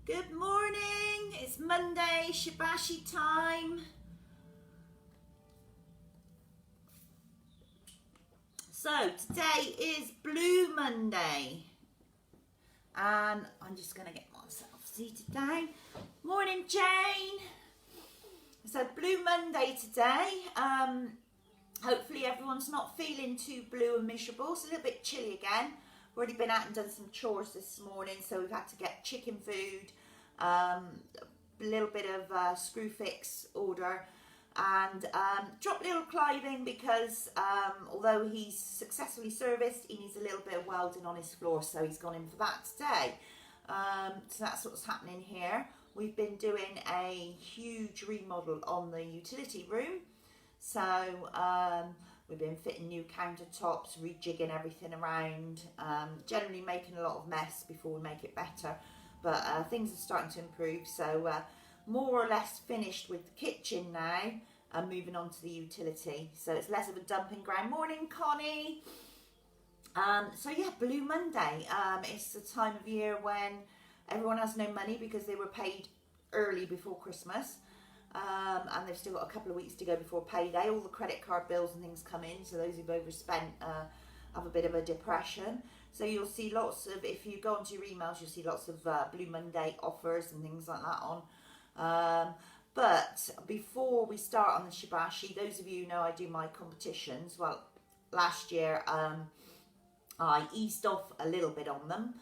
Good morning, it's Monday, Shibashi time. So today is Blue Monday and I'm just going to get myself seated down. Morning Jane. So Blue Monday today. Hopefully everyone's not feeling too blue and miserable. It's a little bit chilly again. Already been out and done some chores this morning, so we've had to get chicken food, a little bit of screw fix order, and drop little Clive in because although he's successfully serviced, he needs a little bit of welding on his floor, so he's gone in for that today. So that's what's happening here. We've been doing a huge remodel on the utility room, so we've been fitting new countertops, rejigging everything around, generally making a lot of mess before we make it better, but things are starting to improve, so more or less finished with the kitchen now and moving on to the utility, so it's less of a dumping ground. Morning Connie. So yeah, Blue Monday, it's the time of year when everyone has no money because they were paid early before Christmas. And they've still got a couple of weeks to go before payday. All the credit card bills and things come in, so those who've overspent have a bit of a depression. So you'll see lots of, if you go onto your emails, you'll see lots of Blue Monday offers and things like that on. But before we start on the Shibashi, those of you who know I do my competitions, well, last year I eased off a little bit on them.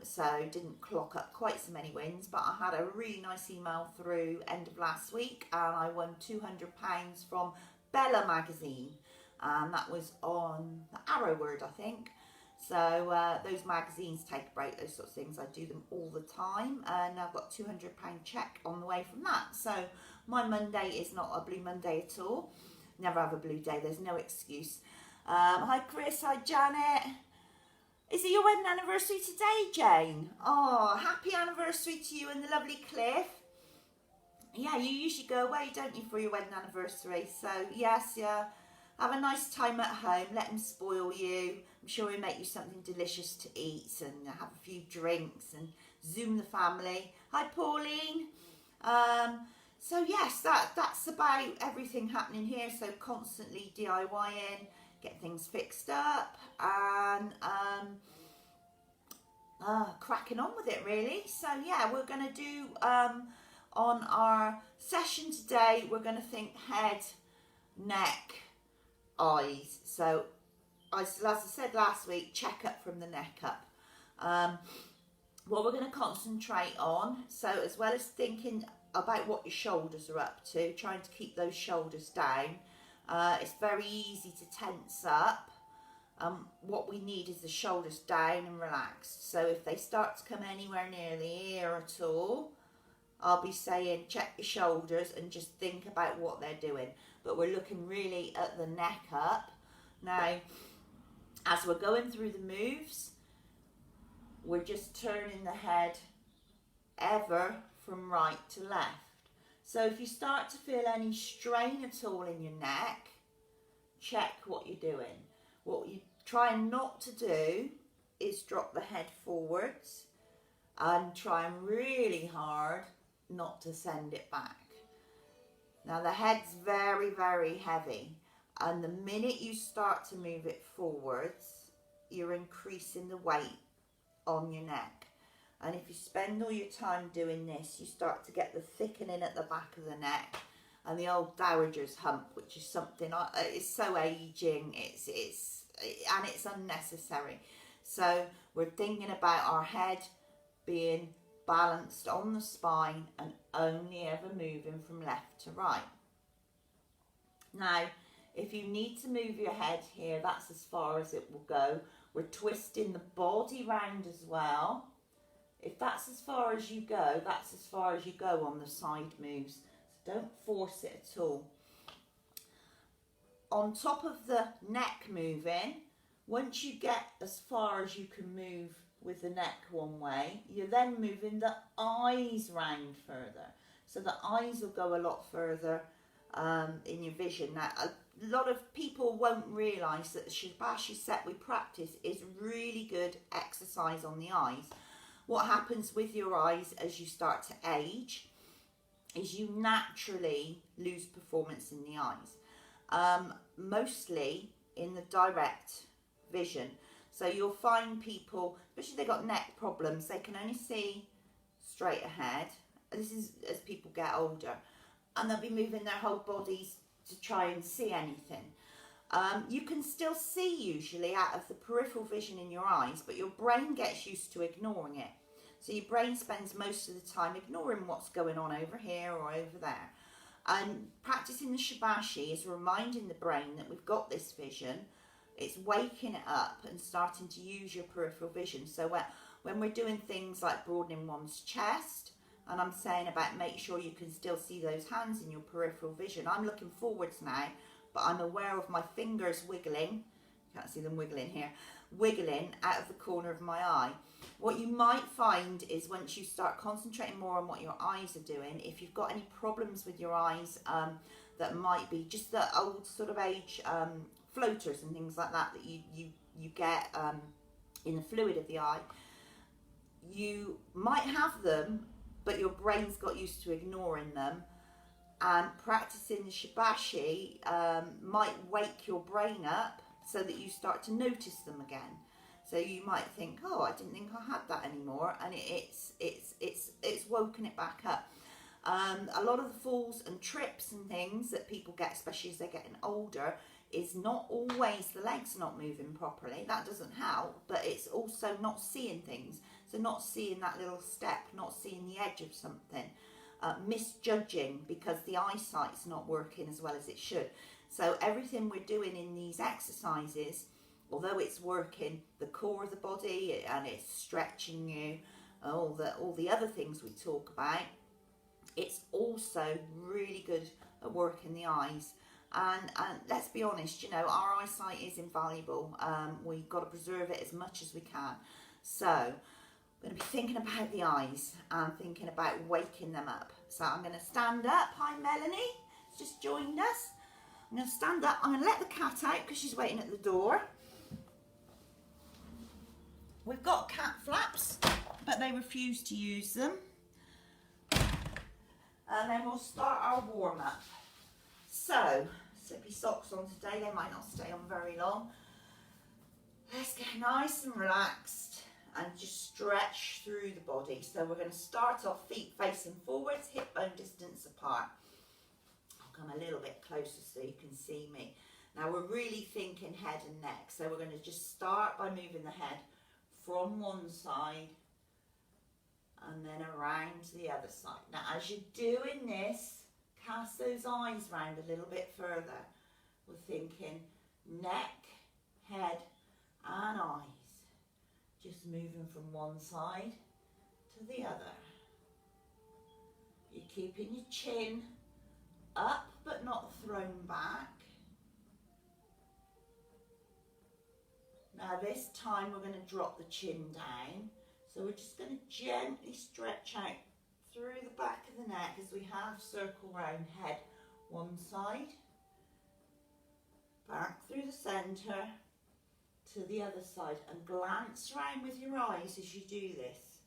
So didn't clock up quite so many wins, but I had a really nice email through end of last week and I won £200 from Bella magazine, and that was on the Arrow Word, I think. So those magazines take a break, those sorts of things, I do them all the time, and I've got £200 check on the way from that. So my Monday is not a Blue Monday at all. Never have a blue day, there's no excuse. Hi Chris, hi Janet. Is it your wedding anniversary today, Jane? Oh, happy anniversary to you and the lovely Cliff. Yeah, you usually go away, don't you, for your wedding anniversary? So, yes, yeah. Have a nice time at home. Let him spoil you. I'm sure he'll make you something delicious to eat and have a few drinks and Zoom the family. Hi, Pauline. So, yes, that's about everything happening here. So, constantly DIYing. Get things fixed up and cracking on with it really. So yeah, we're going to do on our session today, we're going to think head, neck, eyes. So as I said last week, check up from the neck up. What we're going to concentrate on, so as well as thinking about what your shoulders are up to, trying to keep those shoulders down. It's very easy to tense up. What we need is the shoulders down and relaxed. So if they start to come anywhere near the ear at all, I'll be saying check your shoulders and just think about what they're doing. But we're looking really at the neck up. Now, as we're going through the moves, we're just turning the head ever from right to left. So if you start to feel any strain at all in your neck, check what you're doing. What you're trying not to do is drop the head forwards and trying really hard not to send it back. Now the head's very, very heavy, and the minute you start to move it forwards, you're increasing the weight on your neck. And if you spend all your time doing this, you start to get the thickening at the back of the neck and the old dowager's hump, which is something, it's so aging, and it's unnecessary. So we're thinking about our head being balanced on the spine and only ever moving from left to right. Now, if you need to move your head here, that's as far as it will go. We're twisting the body round as well. If that's as far as you go, that's as far as you go on the side moves. So don't force it at all. On top of the neck moving, once you get as far as you can move with the neck one way, you're then moving the eyes round further. So the eyes will go a lot further in your vision. Now, a lot of people won't realise that the Shibashi set we practice is really good exercise on the eyes. What happens with your eyes as you start to age is you naturally lose performance in the eyes, mostly in the direct vision. So you'll find people, especially if they've got neck problems, they can only see straight ahead. This is as people get older, and they'll be moving their whole bodies to try and see anything. You can still see usually out of the peripheral vision in your eyes, but your brain gets used to ignoring it. So your brain spends most of the time ignoring what's going on over here or over there. And practicing the Shibashi is reminding the brain that we've got this vision. It's waking it up and starting to use your peripheral vision. So when we're doing things like broadening one's chest, and I'm saying about make sure you can still see those hands in your peripheral vision, I'm looking forwards now, but I'm aware of my fingers wiggling. Can't see them wiggling here, wiggling out of the corner of my eye. What you might find is once you start concentrating more on what your eyes are doing, if you've got any problems with your eyes that might be just the old sort of age floaters and things like that you get in the fluid of the eye, you might have them, but your brain's got used to ignoring them. And practicing the Shibashi might wake your brain up so that you start to notice them again. So you might think, oh, I didn't think I had that anymore, and it's woken it back up. A lot of the falls and trips and things that people get, especially as they're getting older, is not always the legs not moving properly. That doesn't help, but it's also not seeing things. So not seeing that little step, not seeing the edge of something, misjudging because the eyesight's not working as well as it should. So everything we're doing in these exercises, although it's working the core of the body and it's stretching you, all the other things we talk about, it's also really good at working the eyes. And let's be honest, you know, our eyesight is invaluable. We've got to preserve it as much as we can. So I'm going to be thinking about the eyes and thinking about waking them up. So I'm going to stand up. Hi Melanie, just joined us. I'm going to stand up. I'm going to let the cat out because she's waiting at the door. We've got cat flaps, but they refuse to use them. And then we'll start our warm-up. So, slippy socks on today, they might not stay on very long. Let's get nice and relaxed and just stretch through the body. So we're going to start off feet facing forwards, hip bone distance apart. I'll come a little bit closer so you can see me. Now we're really thinking head and neck. So we're going to just start by moving the head from one side and then around to the other side. Now as you're doing this, cast those eyes round a little bit further. We're thinking neck, head and eyes. Just moving from one side to the other. You're keeping your chin up but not thrown back. Now this time we're going to drop the chin down. So we're just going to gently stretch out through the back of the neck as we half circle round, head one side, back through the centre to the other side, and glance round with your eyes as you do this.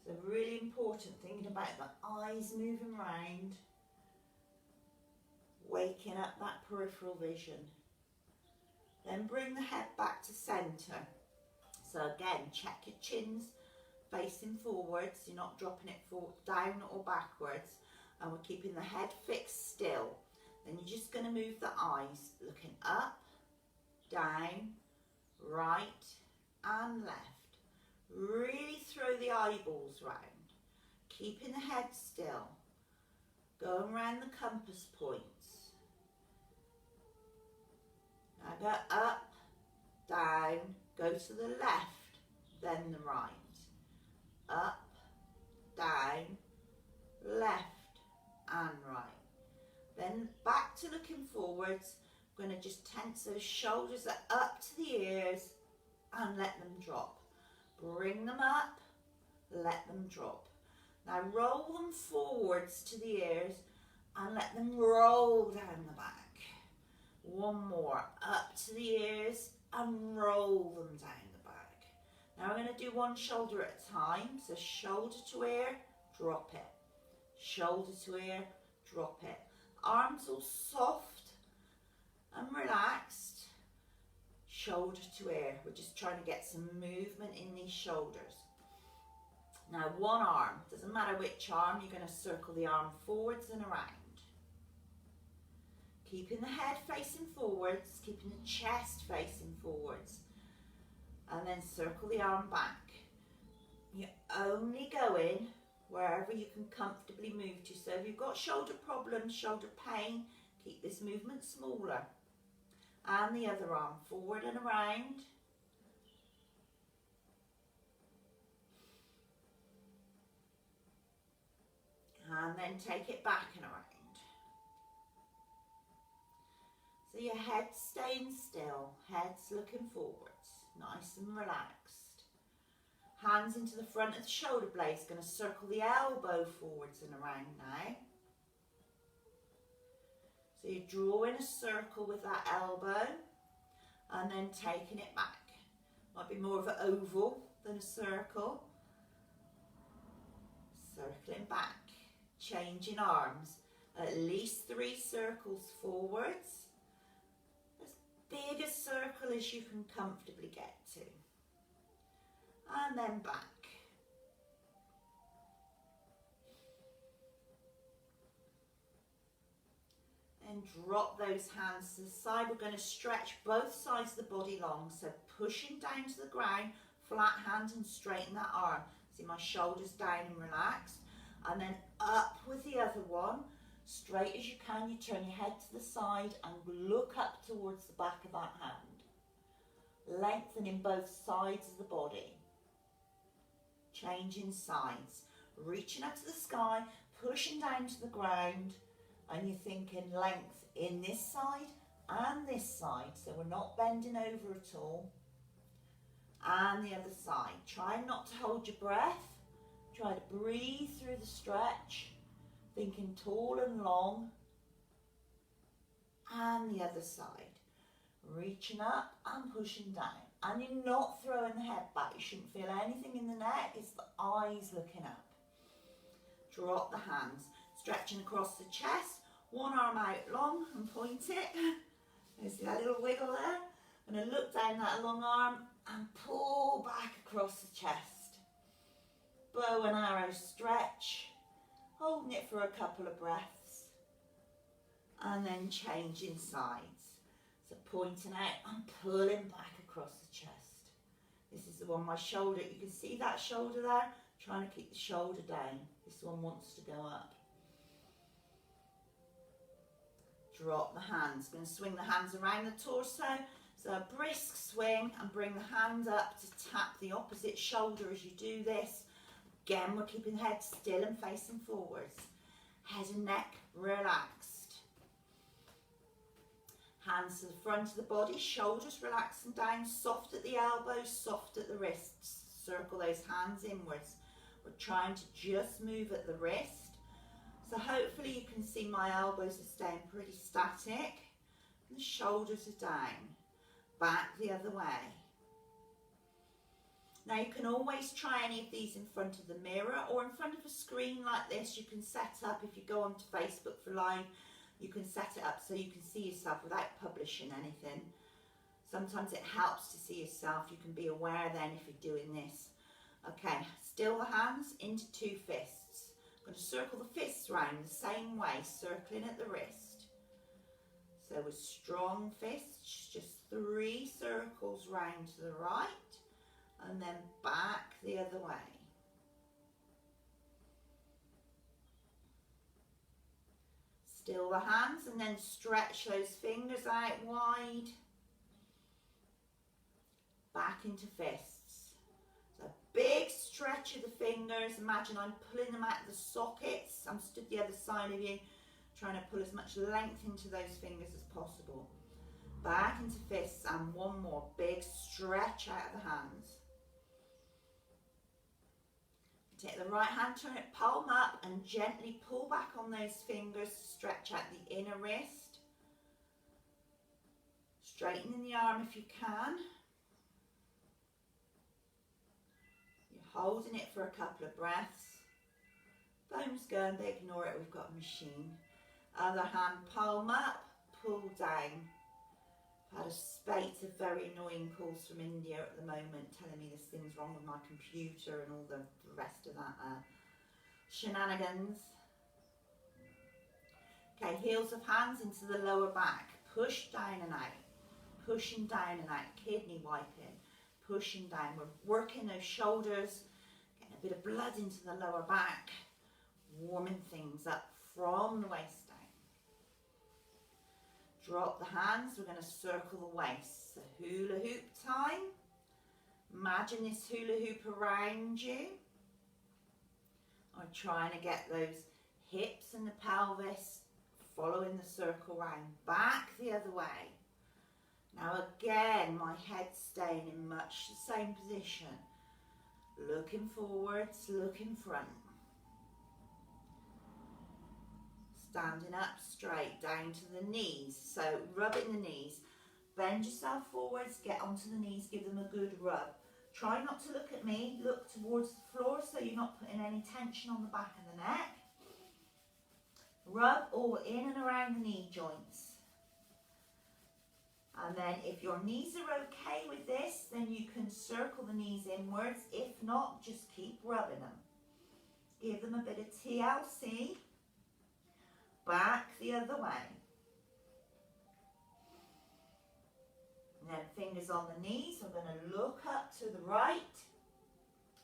So really important, thinking about the eyes moving round, waking up that peripheral vision. Then bring the head back to centre. So again, check your chins facing forwards, you're not dropping it down or backwards, and we're keeping the head fixed still. Then you're just going to move the eyes, looking up, down, right and left. Really throw the eyeballs round, keeping the head still, going around the compass points. Now go up, down, go to the left, then the right. Up, down, left and right. Then back to looking forwards. We're going to just tense those shoulders up to the ears and let them drop. Bring them up, let them drop. Now roll them forwards to the ears and let them roll down the back. One more, up to the ears and roll them down the back. Now we're going to do one shoulder at a time. So shoulder to ear, drop it. Shoulder to ear, drop it. Arms all soft and relaxed. Shoulder to ear. We're just trying to get some movement in these shoulders. Now one arm, doesn't matter which arm, you're going to circle the arm forwards and around. Keeping the head facing forwards, keeping the chest facing forwards. And then circle the arm back. You're only going wherever you can comfortably move to. So if you've got shoulder problems, shoulder pain, keep this movement smaller. And the other arm forward and around. And then take it back and around. So your head's staying still, head's looking forwards, nice and relaxed. Hands into the front of the shoulder blades, going to circle the elbow forwards and around now. So you're drawing a circle with that elbow and then taking it back. Might be more of an oval than a circle. Circling back. Changing arms, at least 3 circles forwards, as big a circle as you can comfortably get to, and then back. Then drop those hands to the side. We're going to stretch both sides of the body long, so pushing down to the ground, flat hand and straighten that arm. See my shoulders down and relaxed. And then up with the other one, straight as you can. You turn your head to the side and look up towards the back of that hand. Lengthening both sides of the body. Changing sides. Reaching up to the sky, pushing down to the ground. And you're thinking length in this side and this side. So we're not bending over at all. And the other side. Try not to hold your breath. Try to breathe through the stretch, thinking tall and long. And the other side. Reaching up and pushing down. And you're not throwing the head back. You shouldn't feel anything in the neck. It's the eyes looking up. Drop the hands. Stretching across the chest. One arm out long and point it. You see that little wiggle there? I'm going to look down that long arm and pull back across the chest. Bow and arrow stretch, holding it for a couple of breaths, and then changing sides. So pointing out and pulling back across the chest. This is the one, my shoulder, you can see that shoulder there, trying to keep the shoulder down. This one wants to go up. Drop the hands, going to swing the hands around the torso. So a brisk swing and bring the hand up to tap the opposite shoulder as you do this. Again, we're keeping the head still and facing forwards. Head and neck relaxed. Hands to the front of the body, shoulders relaxing down, soft at the elbows, soft at the wrists. Circle those hands inwards. We're trying to just move at the wrist. So hopefully you can see my elbows are staying pretty static. And the shoulders are down. Back the other way. Now you can always try any of these in front of the mirror or in front of a screen like this. You can set up, if you go onto Facebook for live, you can set it up so you can see yourself without publishing anything. Sometimes it helps to see yourself. You can be aware then if you're doing this. Okay, still the hands into 2 fists. I'm going to circle the fists round the same way, circling at the wrist. So with strong fists, just 3 circles round to the right. And then back the other way. Still the hands and then stretch those fingers out wide. Back into fists. So big stretch of the fingers. Imagine I'm pulling them out of the sockets. I'm stood the other side of you, trying to pull as much length into those fingers as possible. Back into fists and one more big stretch out of the hands. Take the right hand, turn it palm up and gently pull back on those fingers, stretch out the inner wrist. Straightening the arm if you can. holding it for a couple of breaths. Bones going, but ignore it, we've got a machine. Other hand, palm up, pull down. I've had a spate of very annoying calls from India at the moment telling me there's things wrong with my computer and all the rest of that shenanigans. Okay, heels of hands into the lower back. Push down and out. Pushing down and out. Kidney wiping. Pushing down. We're working those shoulders. Getting a bit of blood into the lower back. Warming things up from the waist down. Drop the hands. We're going to circle the waist. So hula hoop time. Imagine this hula hoop around you. Or trying to get those hips and the pelvis following the circle round, back the other way. Now again, my head's staying in much the same position. Looking forwards, looking front. Standing up straight, down to the knees. So rubbing the knees. Bend yourself forwards, get onto the knees, give them a good rub. Try not to look at me, look towards the floor so you're not putting any tension on the back of the neck. Rub all in and around the knee joints. And then if your knees are okay with this, then you can circle the knees inwards. If not, just keep rubbing them. Give them a bit of TLC. Back the other way. And then fingers on the knees. I'm going to look up to the right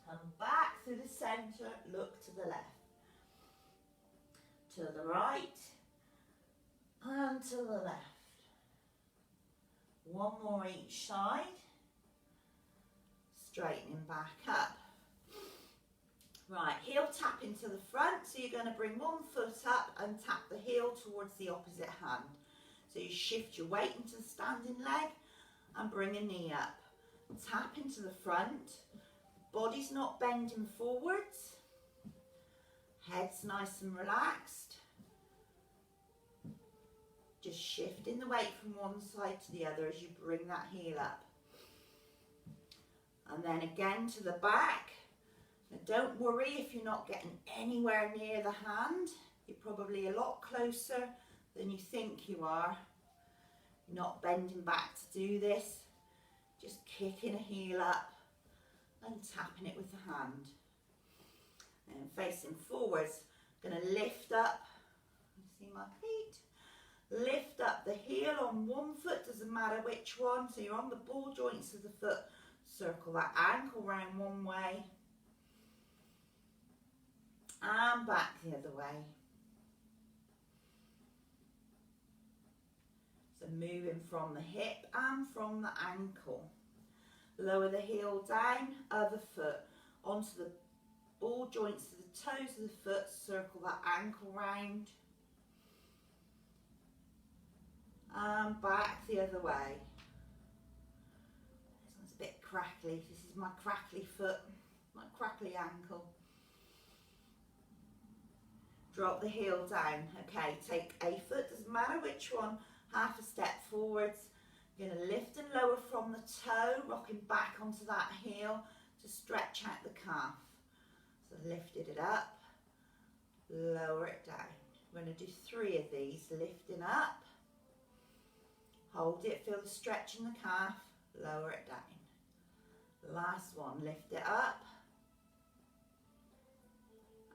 and back through the centre, look to the left. To the right and to the left. One more each side. Straightening back up. Right, heel tap into the front. So you're going to bring one foot up and tap the heel towards the opposite hand. So you shift your weight into the standing leg and bring a knee up. Tap into the front. Body's not bending forwards. Head's nice and relaxed. Just shifting the weight from one side to the other as you bring that heel up. And then again to the back. Now don't worry if you're not getting anywhere near the hand. You're probably a lot closer than you think you are. You're not bending back to do this. Just kicking a heel up and tapping it with the hand. And facing forwards, going to lift up, you see my feet, lift up the heel on one foot, doesn't matter which one, so you're on the ball joints of the foot, circle that ankle round one way, and back the other way. So moving from the hip and from the ankle. Lower the heel down, other foot, onto the ball joints to the toes of the foot, circle that ankle round. And back the other way. This one's a bit crackly. This is my crackly foot, my crackly ankle. Drop the heel down. Okay, take a foot, doesn't matter which one, half a step forwards. You're going to lift and lower from the toe, rocking back onto that heel to stretch out the calf. So lifted it up, lower it down. We're going to do 3 of these. Lifting up, hold it, feel the stretch in the calf, lower it down. Last one, lift it up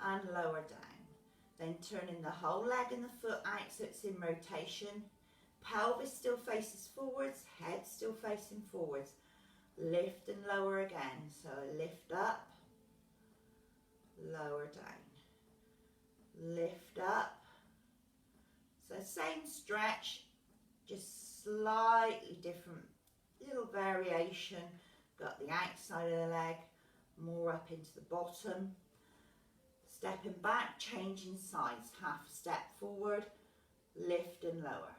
and lower down. Then turning the whole leg and the foot out so it's in rotation. Pelvis still faces forwards, head still facing forwards. Lift and lower again. So lift up, lower down. Lift up. So same stretch, just slightly different little variation. Got the outside of the leg, more up into the bottom. Stepping back, changing sides. Half a step forward, lift and lower.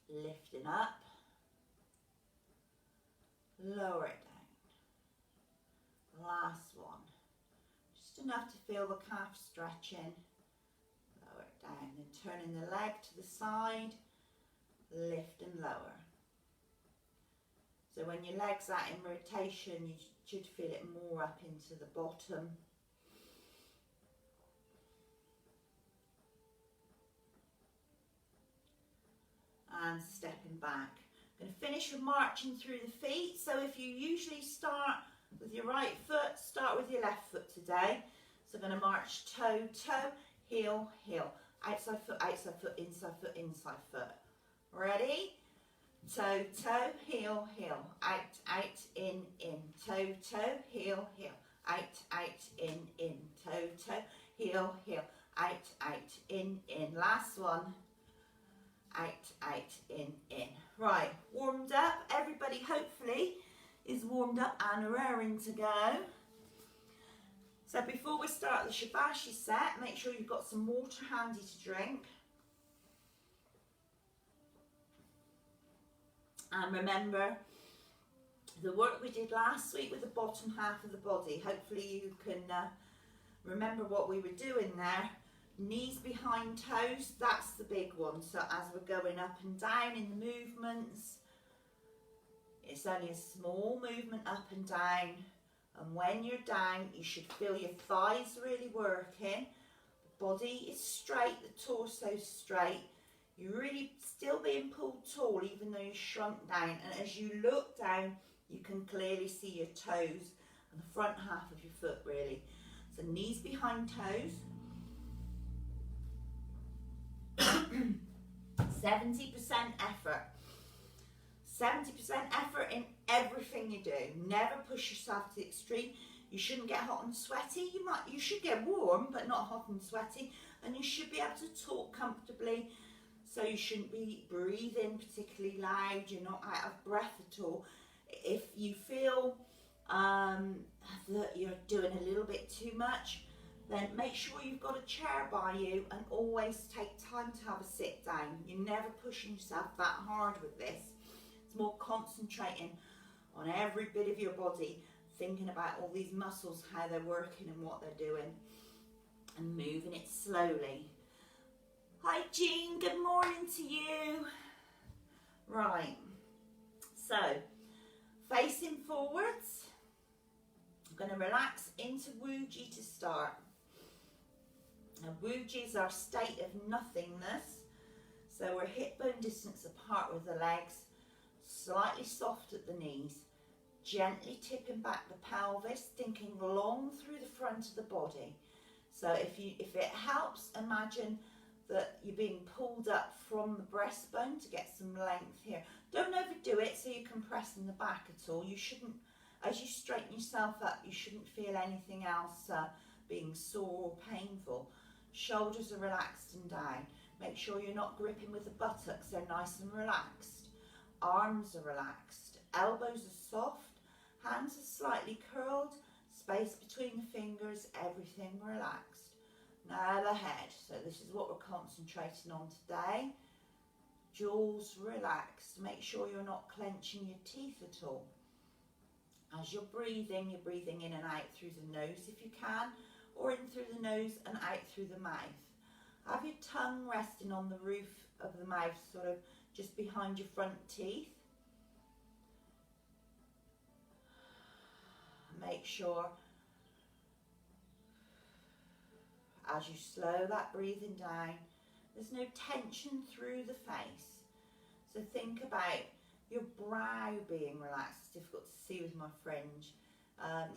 Lifting up, lower it down. Last one. Just enough to feel the calf stretching. Lower it down. Then turning the leg to the side, lift and lower. So when your leg's out in rotation, you should feel it more up into the bottom. And stepping back. I'm going to finish with marching through the feet. So if you usually start with your right foot, start with your left foot today. So I'm going to march toe, toe, heel, heel. Outside foot, inside foot, inside foot. Ready? Toe, toe, heel, heel. Out, in, toe, toe, heel, heel. Out, in, toe, toe, heel, heel. Out, in. Last one. Out, in. Right, warmed up. Everybody hopefully is warmed up and raring to go. So before we start the Shibashi set, make sure you've got some water handy to drink. And remember the work we did last week with the bottom half of the body. Hopefully you can remember what we were doing there. Knees behind toes, that's the big one. So as we're going up and down in the movements, it's only a small movement up and down. And when you're down, you should feel your thighs really working. The body is straight, the torso's straight. You're really still being pulled tall even though you shrunk down. And as you look down, you can clearly see your toes and the front half of your foot really. So knees behind toes. 70% effort. 70% effort in everything you do. Never push yourself to the extreme. You shouldn't get hot and sweaty. You should get warm, but not hot and sweaty. And you should be able to talk comfortably. So you shouldn't be breathing particularly loud. You're not out of breath at all. If you feel that you're doing a little bit too much, then make sure you've got a chair by you and always take time to have a sit down. You're never pushing yourself that hard with this. It's more concentrating on every bit of your body, thinking about all these muscles, how they're working and what they're doing, and moving it slowly. Hi Jean, good morning to you. Right, so facing forwards, I'm going to relax into Wuji to start. Now Wuji is our state of nothingness, so we're hip bone distance apart with the legs, slightly soft at the knees, gently tipping back the pelvis, thinking long through the front of the body. So if it helps, imagine that you're being pulled up from the breastbone to get some length here. Don't overdo it so you're compressing the back at all. You shouldn't, as you straighten yourself up, you shouldn't feel anything else being sore or painful. Shoulders are relaxed and down. Make sure you're not gripping with the buttocks, they're nice and relaxed. Arms are relaxed, elbows are soft, hands are slightly curled, space between the fingers, everything relaxed. Now the head, so this is what we're concentrating on today. Jaws relaxed, make sure you're not clenching your teeth at all. As you're breathing in and out through the nose if you can, or in through the nose and out through the mouth. Have your tongue resting on the roof of the mouth, sort of just behind your front teeth. Make sure as you slow that breathing down, there's no tension through the face. So think about your brow being relaxed. It's difficult to see with my fringe.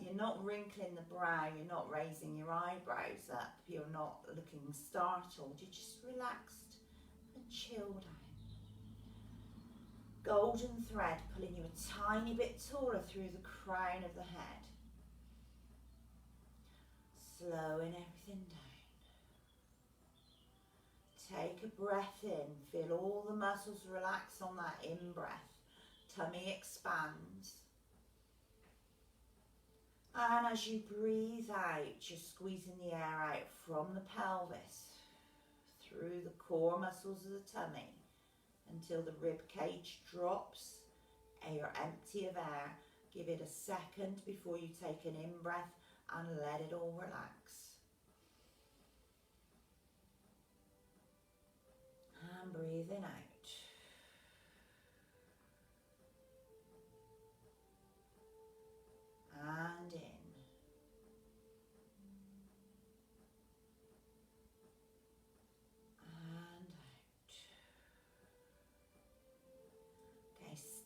You're not wrinkling the brow, you're not raising your eyebrows up, you're not looking startled, you're just relaxed and chilled out. Golden thread pulling you a tiny bit taller through the crown of the head. Slowing everything down. Take a breath in, feel all the muscles relax on that in-breath. Tummy expands. And as you breathe out, you're squeezing the air out from the pelvis, through the core muscles of the tummy, until the rib cage drops, and you're empty of air. Give it a second before you take an in-breath and let it all relax. And breathing out.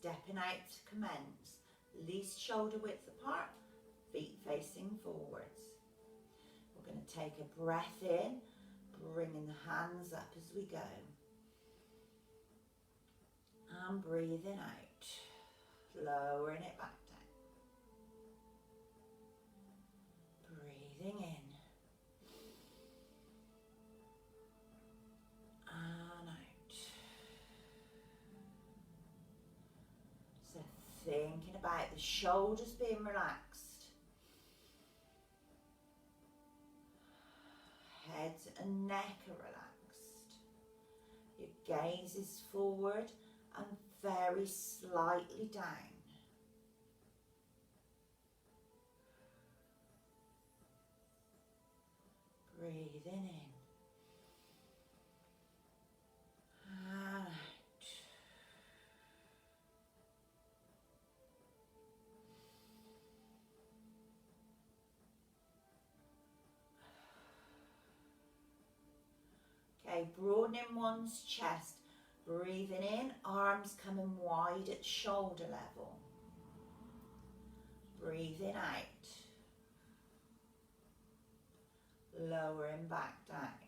stepping out to commence. Least shoulder width apart, feet facing forwards. We're going to take a breath in, bringing the hands up as we go. And breathing out, lowering it back down. Breathing in. And out. So thinking about the shoulders being relaxed. Head and neck are relaxed. Your gaze is forward and very slightly down. Breathing in. And out. Okay, broadening one's chest. Breathing in, arms coming wide at shoulder level. Breathing out. Lowering back down.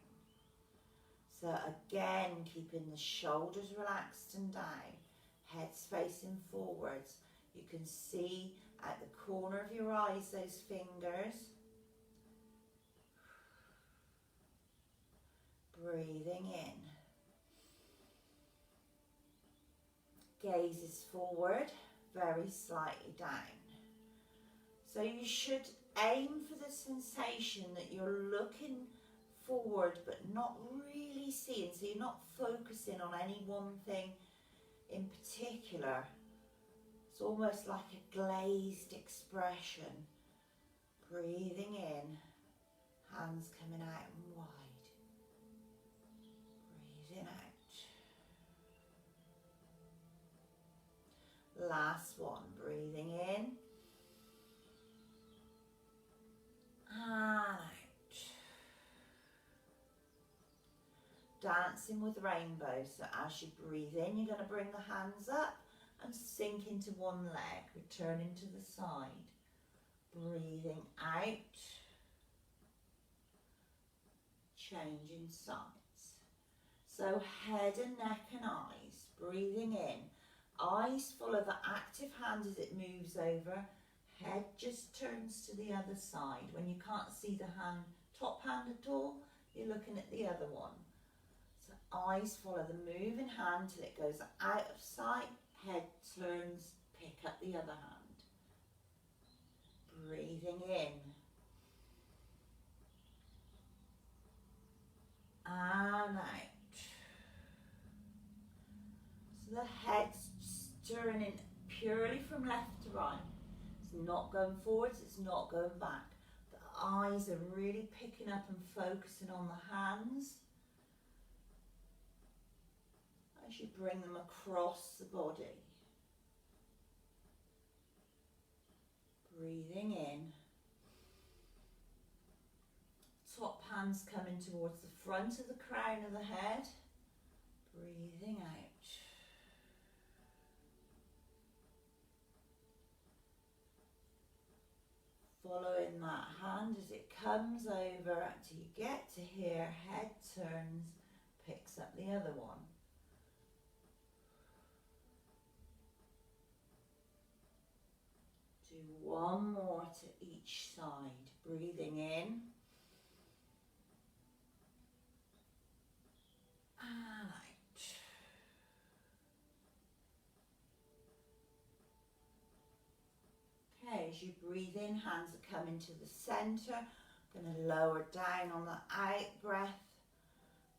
So again, keeping the shoulders relaxed and down. Head's facing forwards. You can see at the corner of your eyes those fingers. Breathing in. Gaze is forward, very slightly down. So you should aim for the sensation that you're looking forward but not really seeing. So you're not focusing on any one thing in particular. It's almost like a glazed expression. Breathing in, hands coming out and wide. Breathing out. Last one, breathing in and out. Dancing with rainbow. So as you breathe in, you're going to bring the hands up and sink into one leg, returning to the side. Breathing out, changing sides. So head and neck and eyes, breathing in. Eyes follow the active hand as it moves over. Head just turns to the other side. When you can't see the hand, top hand at all, you're looking at the other one. So eyes follow the moving hand till it goes out of sight. Head turns, pick up the other hand. Breathing in. And out. So the head's turning purely from left to right. It's not going forwards, it's not going back. The eyes are really picking up and focusing on the hands as you bring them across the body. Breathing in. Top hands coming towards the front of the crown of the head. Breathing out. Following that hand as it comes over until you get to here, head turns, picks up the other one. Do one more to each side, breathing in. And out. Okay, as you breathe in, hands are coming to the centre. Going to lower down on the out breath.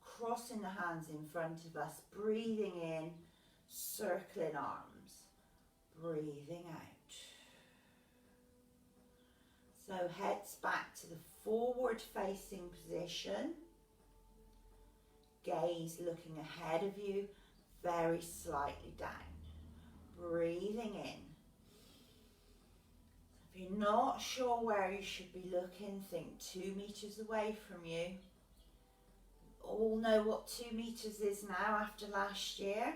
Crossing the hands in front of us. Breathing in, circling arms. Breathing out. So heads back to the forward facing position. Gaze looking ahead of you, very slightly down. Breathing in. If you're not sure where you should be looking, think 2 meters away from you. You all know what 2 meters is now after last year.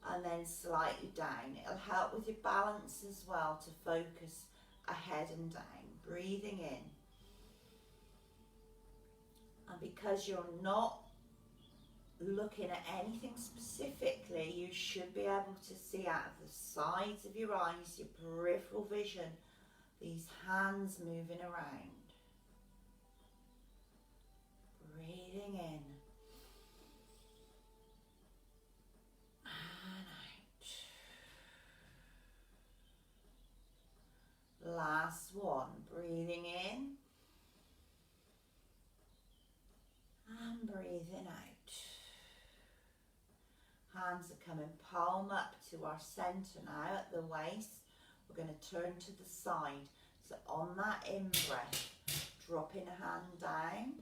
and then slightly down. It'll help with your balance as well to focus ahead and down. Breathing in. And because you're not looking at anything specifically, you should be able to see out of the sides of your eyes, your peripheral vision, these hands moving around. Breathing in. And out. Last one. Breathing in. And breathing out. Hands are coming palm up to our centre now at the waist. We're going to turn to the side. So on that in-breath, dropping a hand down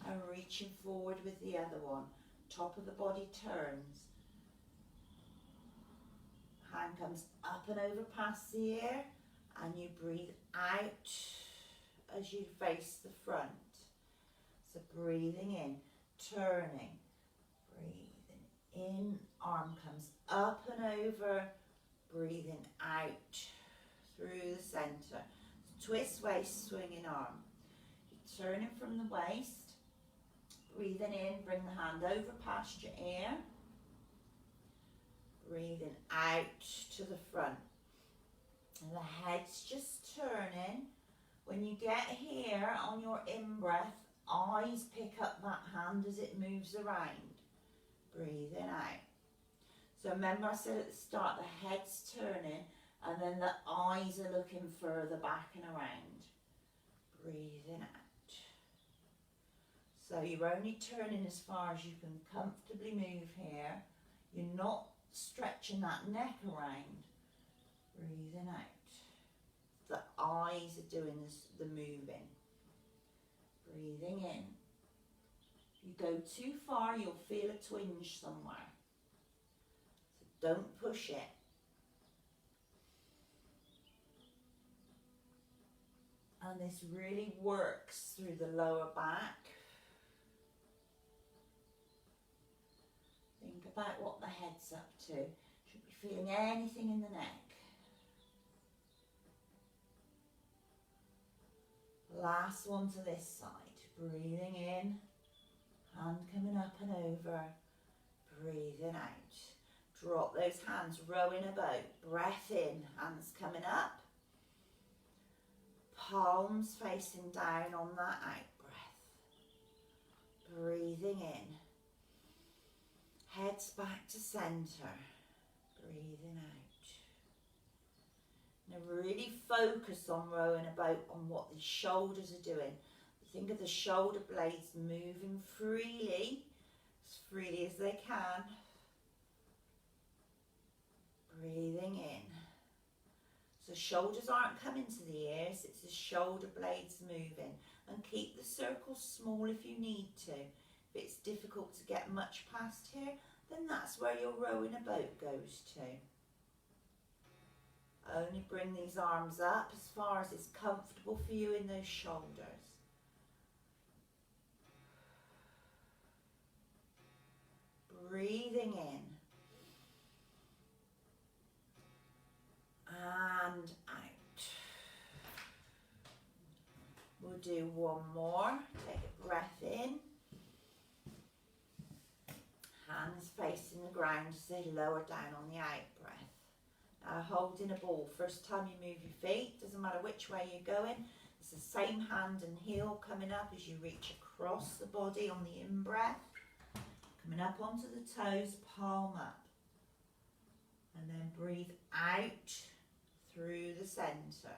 and reaching forward with the other one. Top of the body turns. Hand comes up and over past the ear, and you breathe out as you face the front. So breathing in, turning, breathing in, arm comes up and over, breathing out through the centre. Twist waist, swinging arm. You're turning from the waist, breathing in, bring the hand over past your ear, breathing out to the front. And the head's just turning. When you get here on your in-breath, eyes pick up that hand as it moves around. Breathing out. So remember I said at the start, the head's turning and then the eyes are looking further back and around. Breathing out. So you're only turning as far as you can comfortably move here. You're not stretching that neck around. Breathing out. The eyes are doing the moving. Breathing in. If you go too far, you'll feel a twinge somewhere. So don't push it. And this really works through the lower back. Think about what the head's up to. Should be feeling anything in the neck. Last one to this side. Breathing in, hand coming up and over, breathing out. Drop those hands, rowing about. Breath in, hands coming up. Palms facing down on that out breath. Breathing in. Heads back to centre. Breathing out. Now really focus on rowing about on what the shoulders are doing. Think of the shoulder blades moving freely as they can. Breathing in. So shoulders aren't coming to the ears, it's the shoulder blades moving. And keep the circles small if you need to. If it's difficult to get much past here, then that's where your rowing about goes to. Only bring these arms up as far as it's comfortable for you in those shoulders. Breathing in. And out. We'll do one more. Take a breath in. Hands facing the ground as they lower down on the out breath. Now holding a ball. First time you move your feet, doesn't matter which way you're going. It's the same hand and heel coming up as you reach across the body on the in-breath. Coming up onto the toes, palm up. And then breathe out through the centre.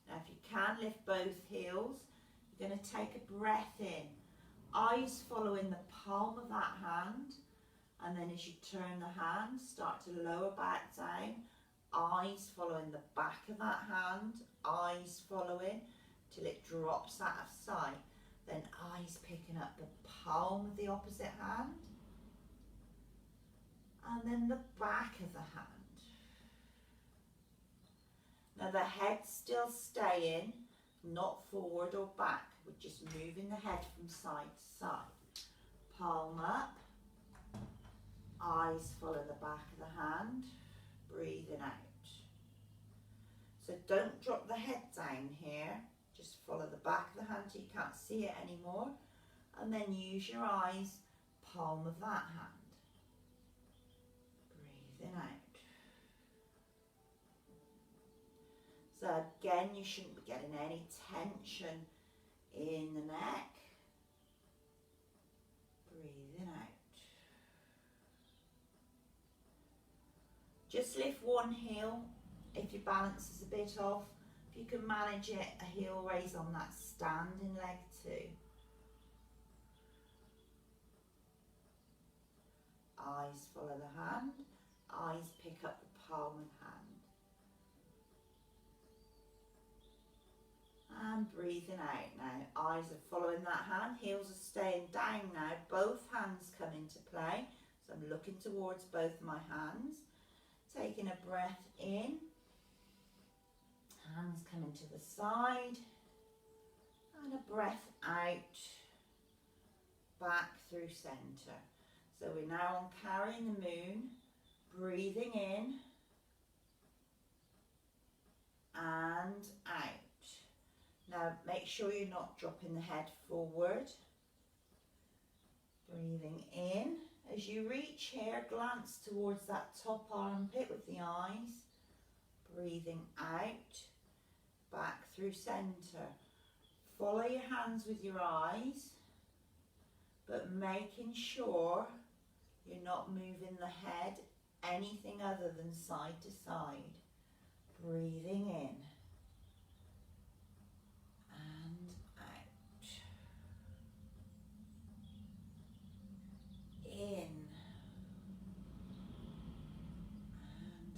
Now if you can, lift both heels. You're going to take a breath in. Eyes following the palm of that hand. And then as you turn the hand, start to lower back down. Eyes following the back of that hand. Eyes following till it drops out of sight. Then eyes picking up the palm of the opposite hand. And then the back of the hand. Now the head's still staying, not forward or back. We're just moving the head from side to side. Palm up, Eyes follow the back of the hand, breathing out. So don't drop the head down here, just follow the back of the hand till you can't see it anymore, and then use your eyes, palm of that hand, breathing out. So again, you shouldn't be getting any tension in the neck, breathing out. Just lift one heel if your balance is a bit off. If you can manage it, a heel raise on that standing leg too. Eyes follow the hand, eyes pick up the palm of the hand. And breathing out now. Eyes are following that hand, heels are staying down now. Both hands come into play. So I'm looking towards both my hands. Taking a breath in. Hands coming to the side. And a breath out. Back through centre. So we're now on carrying the moon. Breathing in. And out. Now make sure you're not dropping the head forward. Breathing in. As you reach here, glance towards that top armpit with the eyes. Breathing out. Back through centre. Follow your hands with your eyes, but making sure you're not moving the head anything other than side to side. Breathing in. In and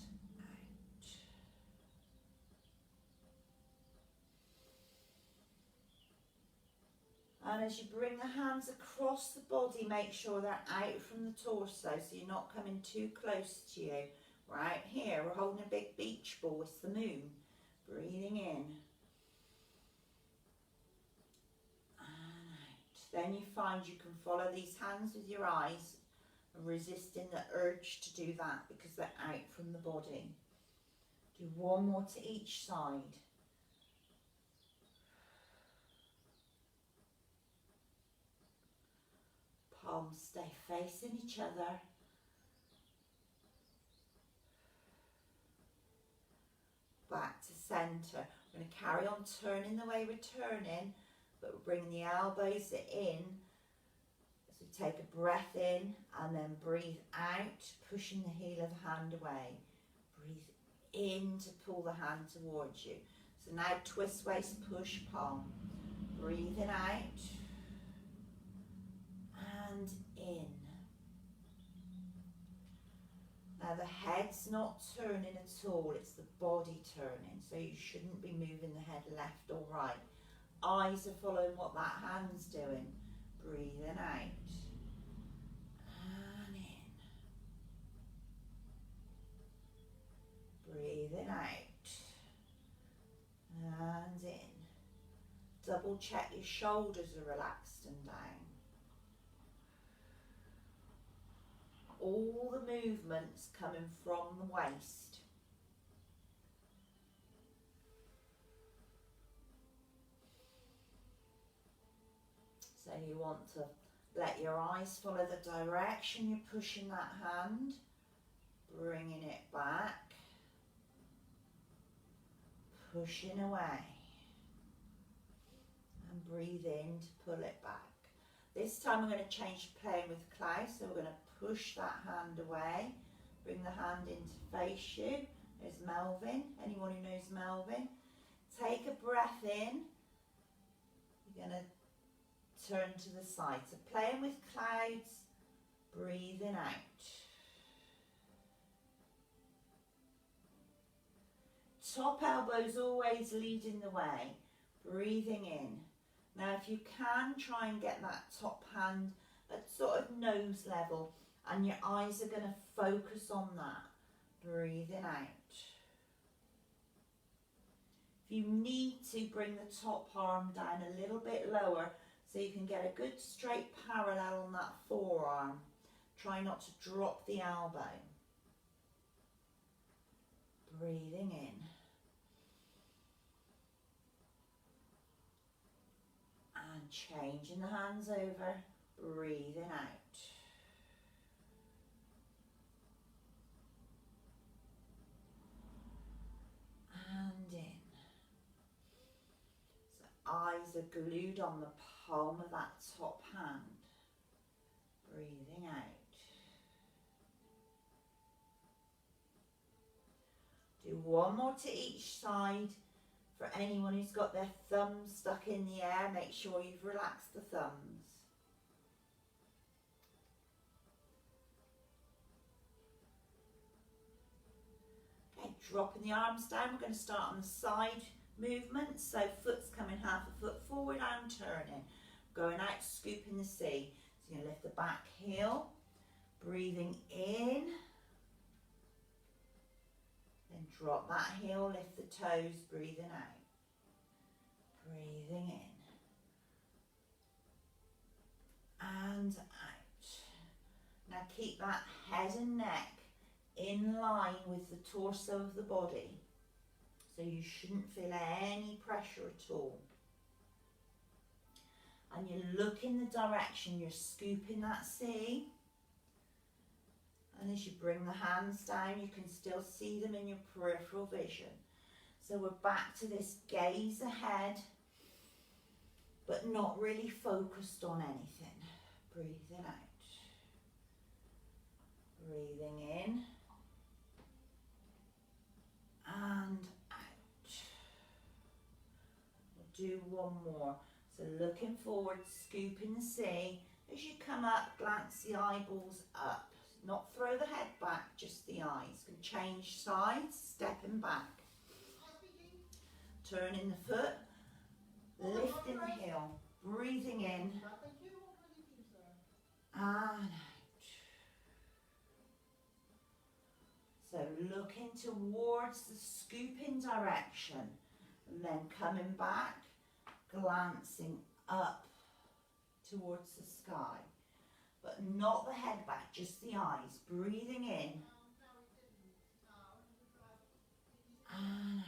out. And as you bring the hands across the body, make sure they're out from the torso so you're not coming too close to you. Right here, we're holding a big beach ball, it's the moon. Breathing in. Then you find you can follow these hands with your eyes, resisting the urge to do that because they're out from the body. Do one more to each side. Palms stay facing each other. Back to centre. We're going to carry on turning the way we're turning, but we're bringing the elbows in. So we take a breath in and then breathe out, pushing the heel of the hand away. Breathe in to pull the hand towards you. So now twist waist, push palm. Breathing out and in. Now the head's not turning at all, it's the body turning, so you shouldn't be moving the head left or right. Eyes are following what that hand's doing. Breathing out and in. Breathing out and in. Double check your shoulders are relaxed and down. All the movements coming from the waist. So you want to let your eyes follow the direction you're pushing that hand, bringing it back, pushing away, and breathe in to pull it back. This time we're going to change playing with clay, so we're going to push that hand away, bring the hand in to face you. There's Melvin, anyone who knows Melvin. Take a breath in, you're going to turn to the side. So playing with clouds, breathing out. Top elbows always leading the way, breathing in. Now if you can, try and get that top hand at sort of nose level and your eyes are going to focus on that, breathing out. If you need to, bring the top arm down a little bit lower so you can get a good straight parallel on that forearm. Try not to drop the elbow. Breathing in. And changing the hands over, breathing out. And in. So eyes are glued on the palm of that top hand. Breathing out. Do one more to each side. For anyone who's got their thumbs stuck in the air, make sure you've relaxed the thumbs. Okay, dropping the arms down. We're going to start on the side movement. So foot's coming half a foot forward and turning. Going out, scooping the sea. So you're going to lift the back heel. Breathing in. Then drop that heel, lift the toes, breathing out. Breathing in. And out. Now keep that head and neck in line with the torso of the body. So you shouldn't feel any pressure at all. And you look in the direction, you're scooping that sea. And as you bring the hands down, you can still see them in your peripheral vision. So we're back to this gaze ahead, but not really focused on anything. Breathing out. Breathing in. And out. We'll do one more. So looking forward, scooping the sea. As you come up, glance the eyeballs up. Not throw the head back, just the eyes. Can change sides, stepping back. Turning the foot, lifting the heel, breathing in, and out. So looking towards the scooping direction, and then coming back, glancing up towards the sky. But not the head back, just the eyes. Breathing in. And out.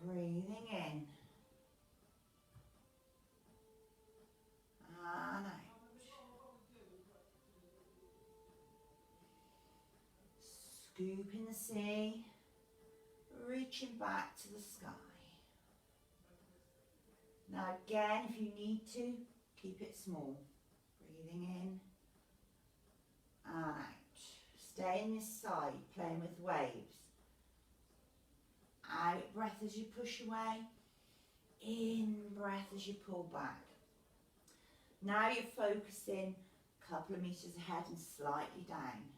Breathing in. And out. Scooping the sea. Reaching back to the sky. Now again, if you need to, keep it small. Breathing in and out. Stay in this side, playing with waves. Out breath as you push away. In breath as you pull back. Now you're focusing a couple of meters ahead and slightly down.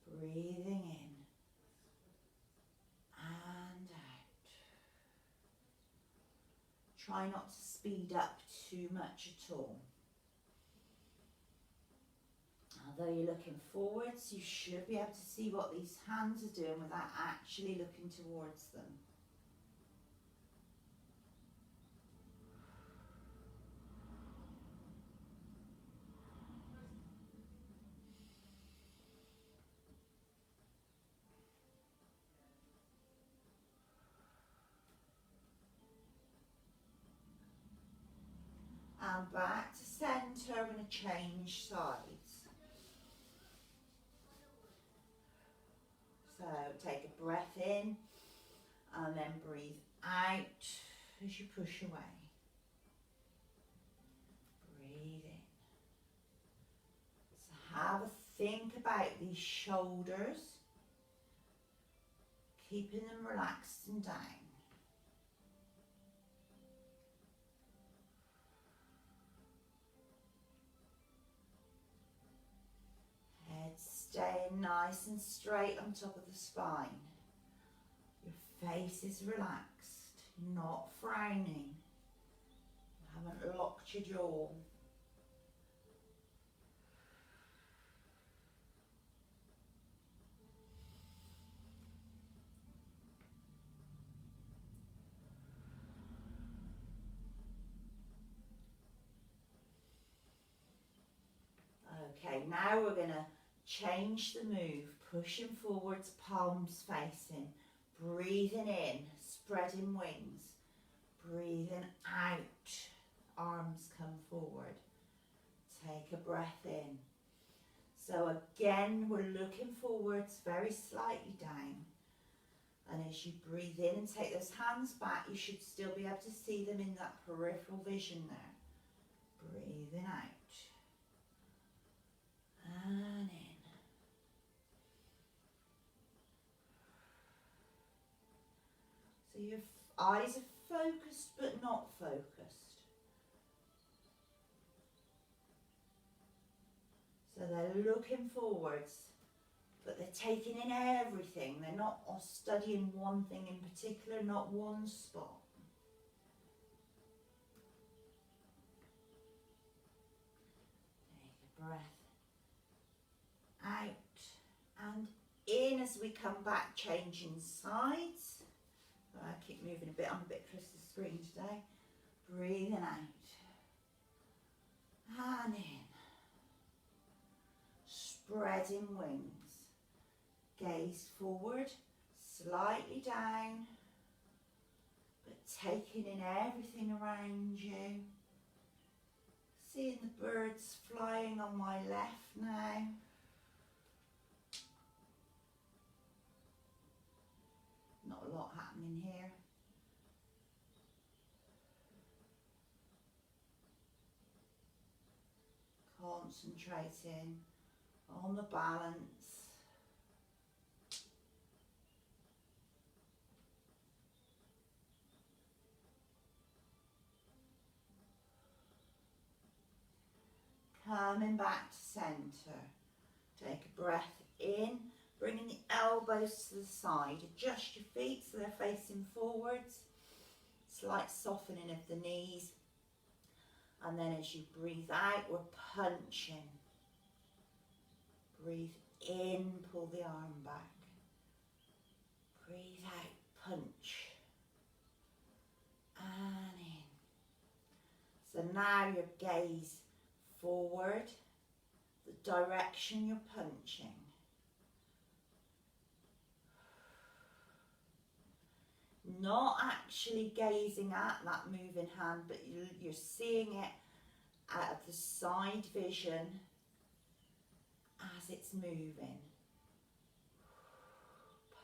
Breathing in and out. Try not to speed up too much at all. Although you're looking forwards, you should be able to see what these hands are doing without actually looking towards them. And back to centre, we're going to change sides. So take a breath in and then breathe out as you push away. Breathe in. So have a think about these shoulders, keeping them relaxed and down. Staying nice and straight on top of the spine. Your face is relaxed, not frowning. You haven't locked your jaw. Okay, now we're going to change the move, pushing forwards, palms facing, breathing in, spreading wings, breathing out, arms come forward, take a breath in. So again, we're looking forwards, very slightly down. And as you breathe in and take those hands back, you should still be able to see them in that peripheral vision there. Breathing out. And in. So your eyes are focused but not focused. So they're looking forwards, but they're taking in everything. They're not studying one thing in particular, not one spot. Take a breath out and in as we come back, changing sides. I keep moving a bit, I'm a bit close to the screen today. Breathing out and in. Spreading wings. Gaze forward, slightly down, but taking in everything around you. Seeing the birds flying on my left now. Not a lot happening here. Concentrating on the balance. Coming back to centre. Take a breath in, bringing the elbows to the side. Adjust your feet so they're facing forwards. Slight softening of the knees. And then as you breathe out, we're punching. Breathe in, pull the arm back. Breathe out, punch. And in. So now your gaze forward, the direction you're punching. Not actually gazing at that moving hand, but you're seeing it out of the side vision as it's moving.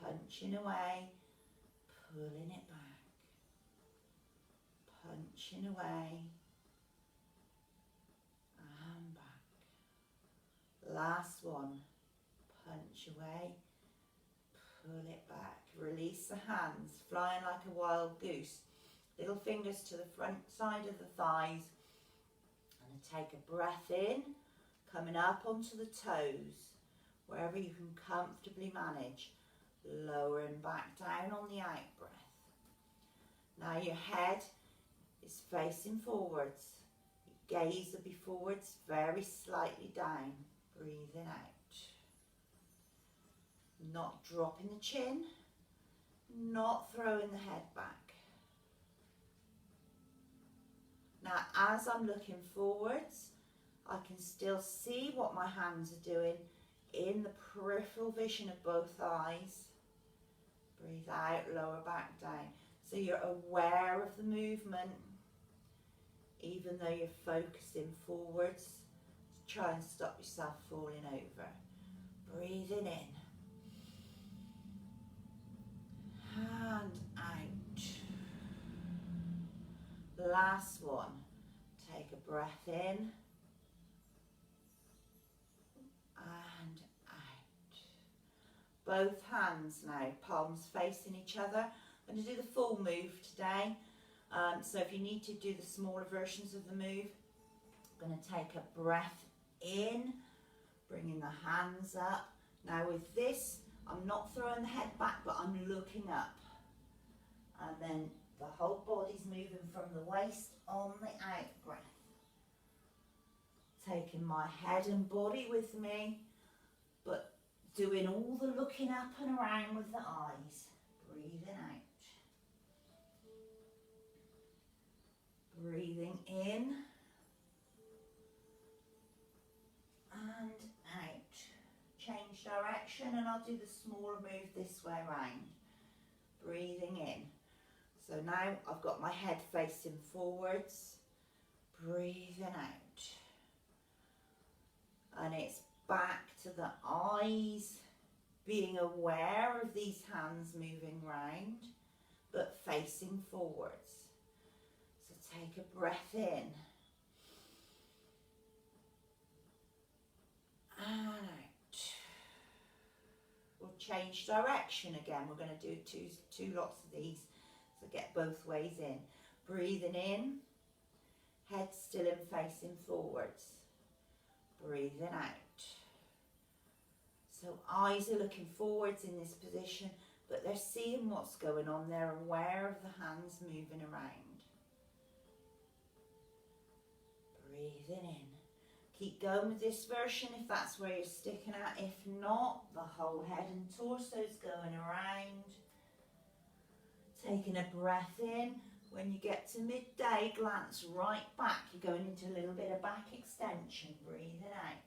Punching away, pulling it back. Punching away. And back. Last one. Punch away. Pull it back. Release the hands, flying like a wild goose. Little fingers to the front side of the thighs. And take a breath in, coming up onto the toes, wherever you can comfortably manage. Lowering back down on the out breath. Now your head is facing forwards. Your gaze will be forwards, very slightly down. Breathing out. Not dropping the chin, not throwing the head back. Now as I'm looking forwards, I can still see what my hands are doing in the peripheral vision of both eyes. Breathe out, lower back down. So you're aware of the movement, even though you're focusing forwards. Try and stop yourself falling over. Breathing in. And out. Last one. Take a breath in. And out. Both hands now, palms facing each other. I'm going to do the full move today. So if you need to do the smaller versions of the move, I'm going to take a breath in, bringing the hands up. Now with this, I'm not throwing the head back, but I'm looking up. And then the whole body's moving from the waist on the out breath. Taking my head and body with me, but doing all the looking up and around with the eyes. Breathing out. Breathing in. And and out. Change direction, and I'll do the smaller move this way around. Breathing in. So now I've got my head facing forwards. Breathing out. And it's back to the eyes, being aware of these hands moving round, but facing forwards. So take a breath in. And out. We'll change direction again. We're going to do two lots of these. So get both ways in. Breathing in. Head still and facing forwards. Breathing out. So eyes are looking forwards in this position, but they're seeing what's going on. They're aware of the hands moving around. Breathing in. Keep going with this version if that's where you're sticking at. If not, the whole head and torso is going around. Taking a breath in. When you get to midday, glance right back. You're going into a little bit of back extension. Breathing out.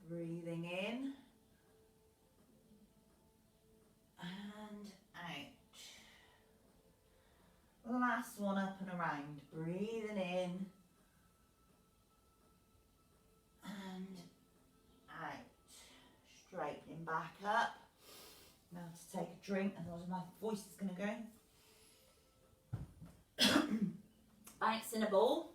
Breathing in. And out. Last one, up and around. Breathing in. And out. Straightening back up. Now to take a drink, otherwise my voice is going to go. Bouncing a ball.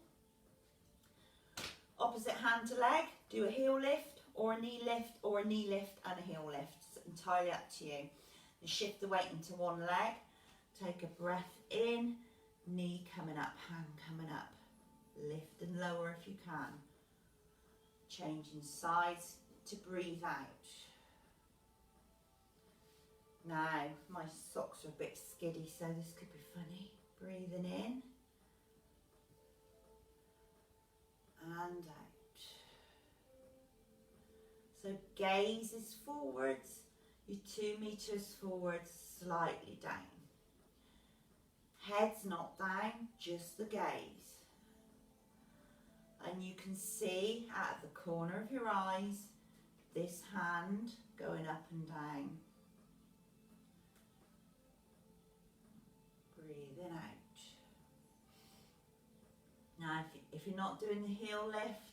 Opposite hand to leg. Do a heel lift or a knee lift or a knee lift and a heel lift. It's entirely up to you. And shift the weight into one leg. Take a breath in. Knee coming up, hand coming up. Lift and lower if you can. Changing sides to breathe out. Now, my socks are a bit skiddy, so this could be funny. Breathing in. And out. So gaze is forwards. You're 2 meters forwards, slightly down. Head's not down, just the gaze. And you can see out of the corner of your eyes, this hand going up and down. Breathing out. Now, if you're not doing the heel lift,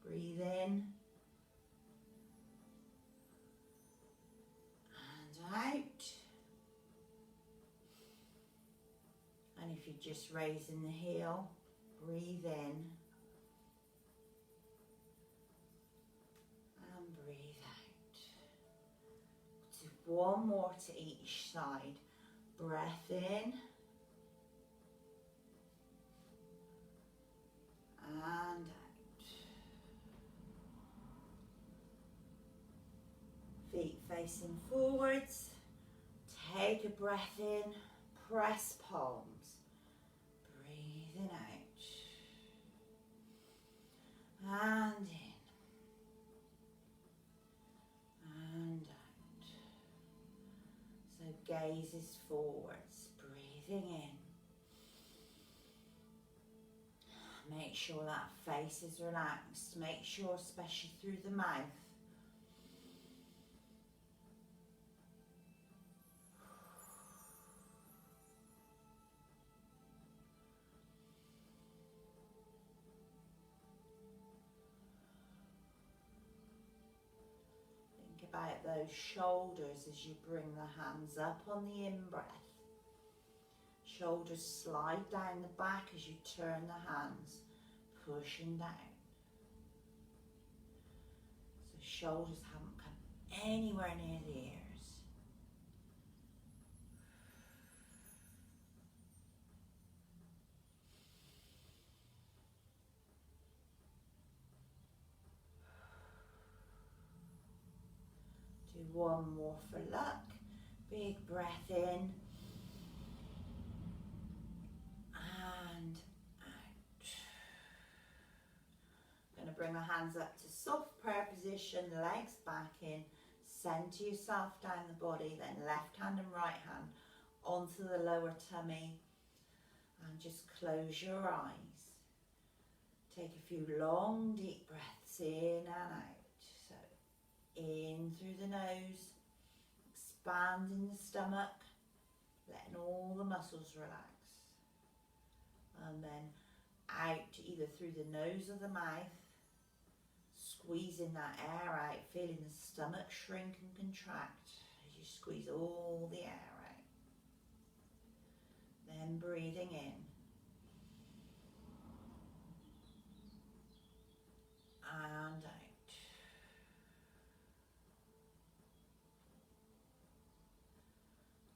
breathe in. And out. And if you're just raising the heel, breathe in. And breathe out. Do one more to each side. Breath in. And out. Feet facing forwards. Take a breath in. Press palms. Breathing out. And in. And out. So gaze is forwards. Breathing in. Make sure that face is relaxed. Make sure, especially through the mouth. Think about those shoulders as you bring the hands up on the in-breath. Shoulders slide down the back as you turn the hands, pushing down. So shoulders haven't come anywhere near the ears. Do one more for luck. Big breath in. And out. I'm going to bring my hands up to soft prayer position, legs back in, center yourself down the body, then left hand and right hand onto the lower tummy, and just close your eyes. Take a few long deep breaths in and out. So in through the nose, expanding the stomach, letting all the muscles relax. And then out either through the nose or the mouth, squeezing that air out, feeling the stomach shrink and contract as you squeeze all the air out. Then breathing in. And out.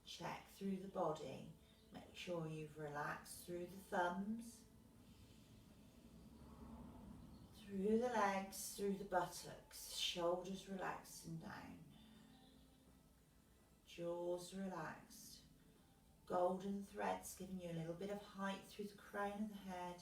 Check through the body. Make sure you've relaxed through the thumbs, through the legs, through the buttocks, shoulders relaxed and down, jaws relaxed, golden threads giving you a little bit of height through the crown of the head.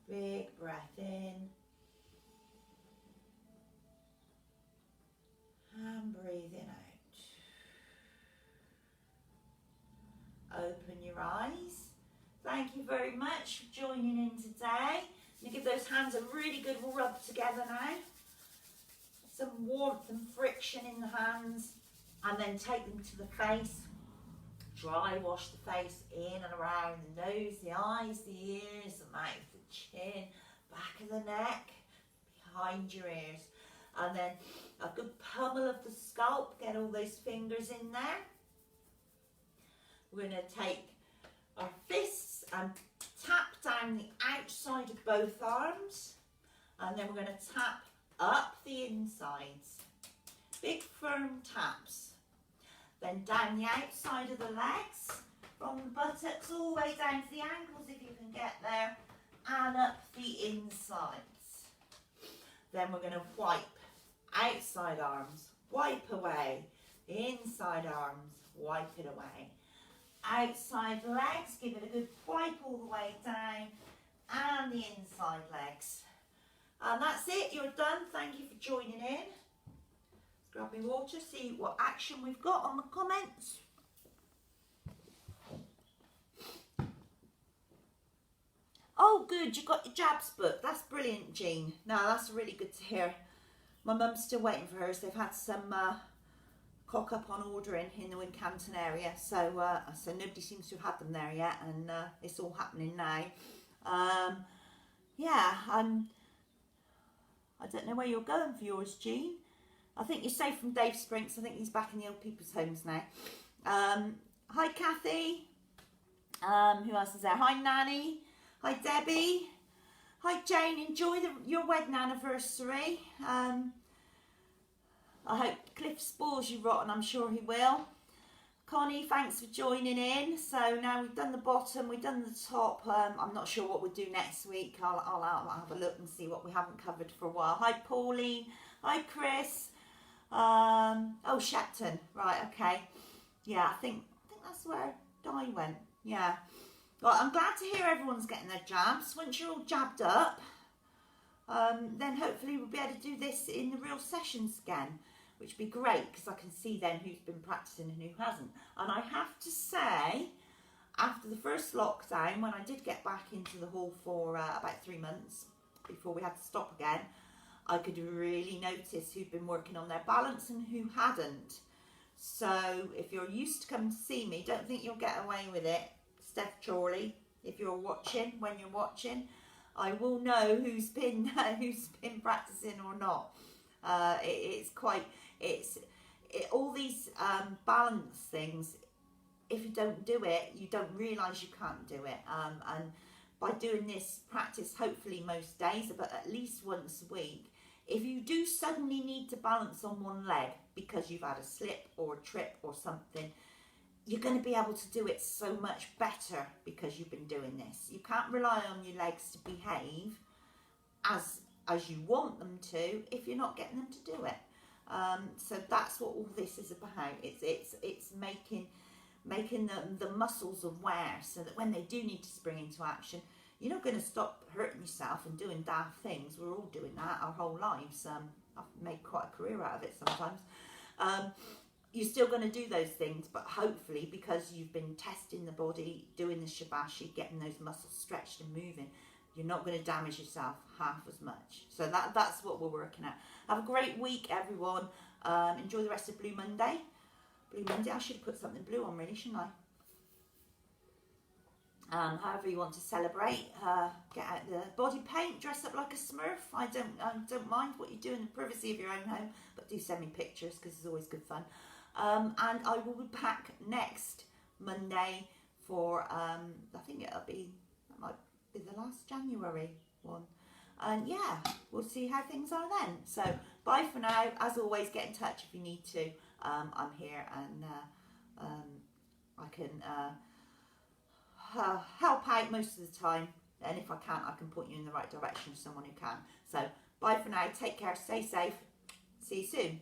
Big breath in and breathing out. Open your eyes. Thank you very much for joining in today. You give those hands a really good rub together now. Some warmth and friction in the hands, and then take them to the face. Dry wash the face in and around the nose, the eyes, the ears, the mouth, the chin, back of the neck, behind your ears. And then a good pummel of the scalp, get all those fingers in there. We're going to take our fists and tap down the outside of both arms. And then we're going to tap up the insides. Big firm taps. Then down the outside of the legs, from the buttocks all the way down to the ankles if you can get there, and up the insides. Then we're going to wipe outside arms, wipe away, inside arms, wipe it away. Outside legs, give it a good wipe all the way down, and the inside legs. And that's it, you're done. Thank you for joining in. Grab me water, see what action we've got on the comments. Oh good, you got your jabs booked. That's brilliant, Jean. No, that's really good to hear. My mum's still waiting for hers. They've had some cock up on ordering in the Wincanton area, so nobody seems to have had them there yet, and it's all happening now. Yeah, I don't know where you're going for yours, Jean. I think you're safe from Dave Sprinks. I think he's back in the old people's homes now. Hi, Kathy. Who else is there? Hi, Nanny. Hi, Debbie. Hi, Jane. Enjoy your wedding anniversary. I hope Cliff spoils you rotten. I'm sure he will. Connie, thanks for joining in. So now we've done the bottom, we've done the top. I'm not sure what we'll do next week. I'll have a look and see what we haven't covered for a while. Hi, Pauline. Hi, Chris. Oh, Shepton, right, okay. Yeah, I think that's where Di went. Yeah. Well, I'm glad to hear everyone's getting their jabs. Once you're all jabbed up, then hopefully we'll be able to do this in the real sessions again, which would be great because I can see then who's been practicing and who hasn't. And I have to say, after the first lockdown, when I did get back into the hall for about 3 months before we had to stop again, I could really notice who'd been working on their balance and who hadn't. So if you're used to coming to see me, don't think you'll get away with it. Steph Chorley, if you're watching, when you're watching, I will know who's been practicing or not. All these balance things, if you don't do it, you don't realise you can't do it. And by doing this practice, hopefully most days, but at least once a week, if you do suddenly need to balance on one leg because you've had a slip or a trip or something, you're going to be able to do it so much better because you've been doing this. You can't rely on your legs to behave as you want them to if you're not getting them to do it. So that's what all this is about. It's making the muscles aware so that when they do need to spring into action, you're not going to stop hurting yourself and doing daft things. We're all doing that our whole lives. I've made quite a career out of it sometimes. you're still going to do those things, but hopefully because you've been testing the body, doing the Shibashi, getting those muscles stretched and moving, you're not going to damage yourself half as much. So that's what we're working at. Have a great week, everyone. Enjoy the rest of Blue Monday. Blue Monday, I should have put something blue on really, shouldn't I? However you want to celebrate, get out the body paint, dress up like a Smurf. I don't mind what you do in the privacy of your own home, but do send me pictures because it's always good fun. And I will be back next Monday for I think that might be the last January one. And yeah, we'll see how things are then. So bye for now. As always, get in touch if you need to. I'm here, and I can help out most of the time, and if I can't, I can point you in the right direction of someone who can. So bye for now, take care, stay safe, see you soon.